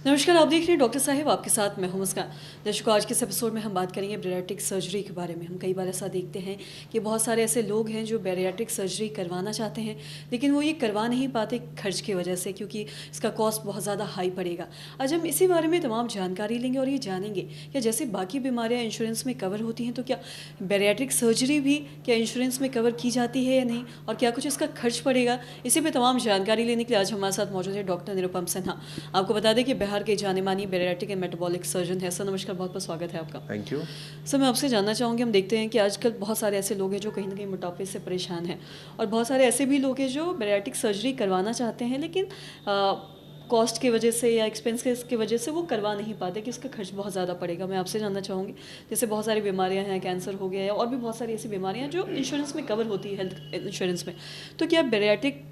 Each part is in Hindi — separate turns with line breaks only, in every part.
नमस्कार, आप देख रहे हैं डॉक्टर साहिब, आपके साथ मैं हूं मुस्कान। दर्शकों, आज के इस एपिसोड में हम बात करेंगे बैरिएट्रिक सर्जरी के बारे में। हम कई बार ऐसा देखते हैं कि बहुत सारे ऐसे लोग हैं जो बैरिएट्रिक सर्जरी करवाना चाहते हैं, लेकिन वो ये करवा नहीं पाते खर्च की वजह से, क्योंकि इसका कॉस्ट बहुत ज़्यादा हाई पड़ेगा। आज हम इसी बारे में तमाम जानकारी लेंगे और ये जानेंगे कि जैसे बाकी बीमारियाँ इंश्योरेंस में कवर होती हैं, तो क्या बैरिएट्रिक सर्जरी भी क्या इंश्योरेंस में कवर की जाती है या नहीं, और क्या कुछ इसका खर्च पड़ेगा। इसी पर तमाम जानकारी लेने के लिए आज हमारे साथ मौजूद है डॉक्टर निरुपम सिन्हा। आपको बता दें कि बिहार के जाने मानी बैरिएट्रिक एंड मेटाबॉलिक सर्जन है। सर नमस्कार, बहुत बहुत स्वागत है आपका।
Thank you.
सर, मैं आपसे जानना चाहूँगी, हम देखते हैं कि आजकल बहुत सारे ऐसे लोग हैं जो कहीं ना कहीं मोटापे से परेशान हैं, और बहुत सारे ऐसे भी लोग हैं जो बैरिएट्रिक सर्जरी करवाना चाहते हैं, लेकिन कॉस्ट की वजह से या एक्सपेंस की वजह से वो करवा नहीं पाते कि इसका खर्च बहुत ज़्यादा पड़ेगा। मैं आपसे जानना चाहूँगी, जैसे बहुत सारी बीमारियाँ हैं, कैंसर हो गया है और भी बहुत सारी ऐसी बीमारियाँ जो इंश्योरेंस में कवर होती है, हेल्थ इंश्योरेंस में। तो क्या बैरिएट्रिक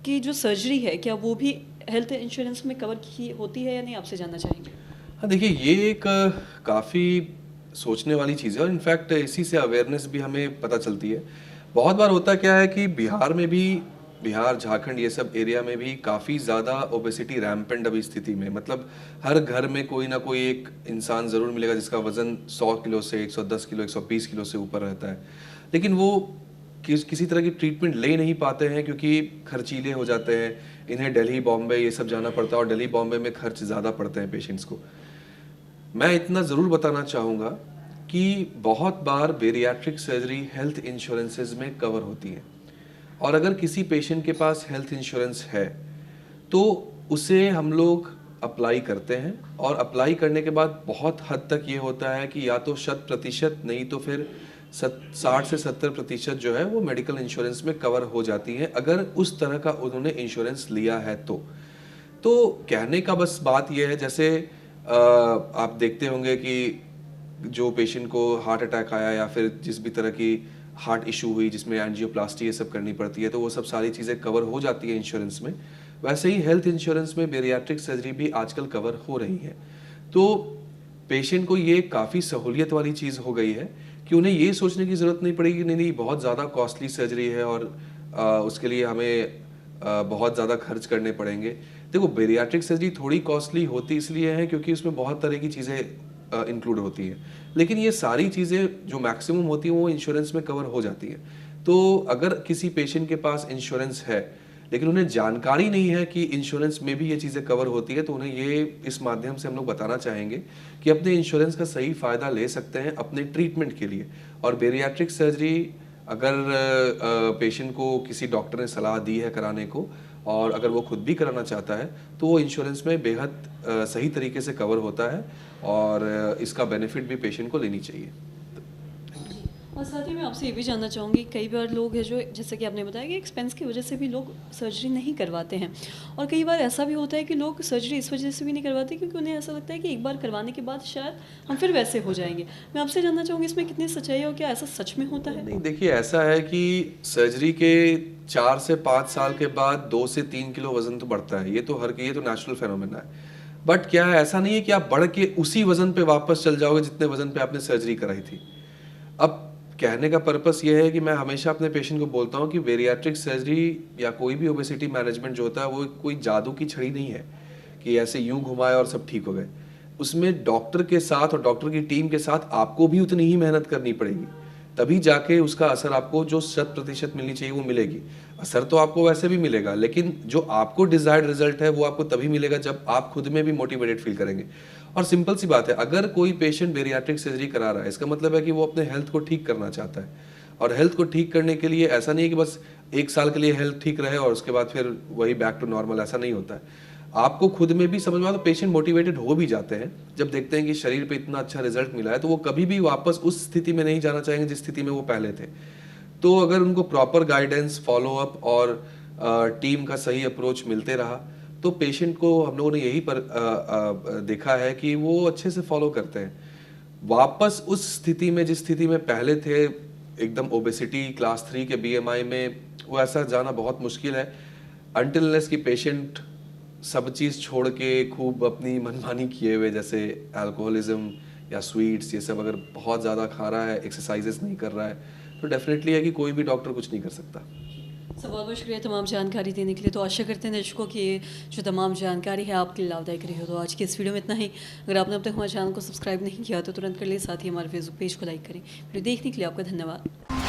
की जो सर्जरी है, क्या वो भी हेल्थ इंश्योरेंस में कवर की होती है या नहीं, आपसे जानना चाहेंगे।
हाँ, देखिए ये एक काफ़ी सोचने वाली चीज़ है और इनफैक्ट इसी से अवेयरनेस भी हमें पता चलती है। बहुत बार होता क्या है कि बिहार में भी, बिहार, झारखंड ये सब एरिया में भी काफ़ी ज़्यादा ओबेसिटी रैम्पेंट अभी स्थिति में, मतलब हर घर में कोई ना कोई एक इंसान ज़रूर मिलेगा जिसका वज़न 100 किलो से 110 किलो 120 किलो से ऊपर रहता है, लेकिन वो किसी तरह की ट्रीटमेंट ले नहीं पाते हैं क्योंकि खर्चीले हो जाते हैं। इन्हें दिल्ली, बॉम्बे ये सब जाना पड़ता है और दिल्ली, बॉम्बे में खर्च ज़्यादा पड़ते हैं पेशेंट्स को। मैं इतना ज़रूर बताना चाहूँगा कि बहुत बार बेरियाट्रिक सर्जरी हेल्थ इंश्योरेंसेस में कवर होती है, और अगर किसी पेशेंट के पास हेल्थ इंश्योरेंस है तो उसे हम लोग अप्लाई करते हैं, और अप्लाई करने के बाद बहुत हद तक ये होता है कि या तो 100% नहीं तो फिर 60 से 70% जो है वो मेडिकल इंश्योरेंस में कवर हो जाती है, अगर उस तरह का उन्होंने इंश्योरेंस लिया है तो कहने का बस बात यह है, जैसे आप देखते होंगे कि जो पेशेंट को हार्ट अटैक आया या फिर जिस भी तरह की हार्ट इशू हुई जिसमें एंजियोप्लास्टी ये सब करनी पड़ती है, तो वो सब सारी चीज़ें कवर हो जाती है इंश्योरेंस में। वैसे ही हेल्थ इंश्योरेंस में बेरियाट्रिक सर्जरी भी आजकल कवर हो रही है। तो पेशेंट को ये काफ़ी सहूलियत वाली चीज़ हो गई है कि उन्हें ये सोचने की ज़रूरत नहीं पड़ेगी नहीं नहीं बहुत ज़्यादा कॉस्टली सर्जरी है और उसके लिए हमें बहुत ज़्यादा खर्च करने पड़ेंगे। देखो, बेरियाट्रिक सर्जरी थोड़ी कॉस्टली होती इसलिए है क्योंकि उसमें बहुत तरह की चीज़ें इंक्लूड होती हैं, लेकिन ये सारी चीज़ें जो मैक्सिमम होती हैं वो इंश्योरेंस में कवर हो जाती हैं। तो अगर किसी पेशेंट के पास इंश्योरेंस है लेकिन उन्हें जानकारी नहीं है कि इंश्योरेंस में भी ये चीज़ें कवर होती है, तो उन्हें ये इस माध्यम से हम लोग बताना चाहेंगे कि अपने इंश्योरेंस का सही फ़ायदा ले सकते हैं अपने ट्रीटमेंट के लिए। और बेरियाट्रिक सर्जरी अगर पेशेंट को किसी डॉक्टर ने सलाह दी है कराने को और अगर वो खुद भी कराना चाहता है तो वो इंश्योरेंस में बेहद सही तरीके से कवर होता है, और इसका बेनिफिट भी पेशेंट को लेनी चाहिए।
और साथ ही मैं आपसे ये भी जानना चाहूँगी, कई बार लोग हैं जो, जैसे कि आपने बताया कि एक्सपेंस की वजह से भी लोग सर्जरी नहीं करवाते हैं, और कई बार ऐसा भी होता है कि लोग सर्जरी इस वजह से भी नहीं करवाते क्योंकि उन्हें ऐसा लगता है कि एक बार करवाने के बाद शायद हम फिर वैसे हो जाएंगे। मैं आपसे जानना चाहूँगी, इसमें कितनी सच्चाई है और क्या ऐसा सच में होता है?
नहीं, देखिए ऐसा है कि सर्जरी के 4 से 5 साल के बाद 2 से 3 किलो वजन तो बढ़ता है, ये तो नेचुरल फेनोमेना है। बट क्या है, ऐसा नहीं है कि आप बढ़ के उसी वजन पे वापस चल जाओगे जितने वजन पे आपने सर्जरी कराई थी। अब कहने का पर्पस ये है कि मैं हमेशा अपने पेशेंट को बोलता हूँ कि बेरियाट्रिक सर्जरी या कोई भी ओबेसिटी मैनेजमेंट जो होता है वो कोई जादू की छड़ी नहीं है कि ऐसे यूं घुमाए और सब ठीक हो गए। उसमें डॉक्टर के साथ और डॉक्टर की टीम के साथ आपको भी उतनी ही मेहनत करनी पड़ेगी, तभी जाके उसका असर आपको जो 100% मिलनी चाहिए वो मिलेगी। असर तो आपको वैसे भी मिलेगा, लेकिन जो आपको डिजायर्ड रिजल्ट है वो आपको तभी मिलेगा जब आप खुद में भी मोटिवेटेड फील करेंगे। और सिंपल सी बात है, अगर कोई पेशेंट बेरियाट्रिक सर्जरी करा रहा है इसका मतलब है कि वो अपने हेल्थ को ठीक करना चाहता है, और हेल्थ को ठीक करने के लिए ऐसा नहीं है कि बस 1 साल के लिए हेल्थ ठीक रहे और उसके बाद फिर वही बैक टू नॉर्मल, ऐसा नहीं होता है। आपको खुद में भी समझ में आता, तो पेशेंट मोटिवेटेड हो भी जाते हैं जब देखते हैं कि शरीर पे इतना अच्छा रिजल्ट मिला है, तो वो कभी भी वापस उस स्थिति में नहीं जाना चाहेंगे जिस स्थिति में वो पहले थे। तो अगर उनको प्रॉपर गाइडेंस, फॉलो अप और टीम का सही अप्रोच मिलते रहा तो पेशेंट को हम लोगों ने यही देखा है कि वो अच्छे से फॉलो करते हैं। वापस उस स्थिति में जिस स्थिति में पहले थे, एकदम ओबेसिटी क्लास 3 के बीएमआई में, वो ऐसा जाना बहुत मुश्किल है अनटिल अनलेस कि पेशेंट सब चीज़ छोड़ के खूब अपनी मनमानी किए हुए, जैसे अल्कोहलिज्म या स्वीट्स ये सब अगर बहुत ज़्यादा खा रहा है, एक्सरसाइजेस नहीं कर रहा है, तो डेफिनेटली है कि कोई भी डॉक्टर कुछ नहीं कर सकता।
सर बहुत बहुत शुक्रिया तमाम जानकारी देने के लिए। तो आशा करते हैं दर्शकों कि ये जो तमाम जानकारी है आपके लिए लाभदायक रही हो। तो आज की इस वीडियो में इतना ही। अगर आपने अब तक हमारे चैनल को सब्सक्राइब नहीं किया तो तुरंत कर ले, साथ ही हमारे फेसबुक पेज को लाइक करें। वीडियो देखने के लिए आपका धन्यवाद।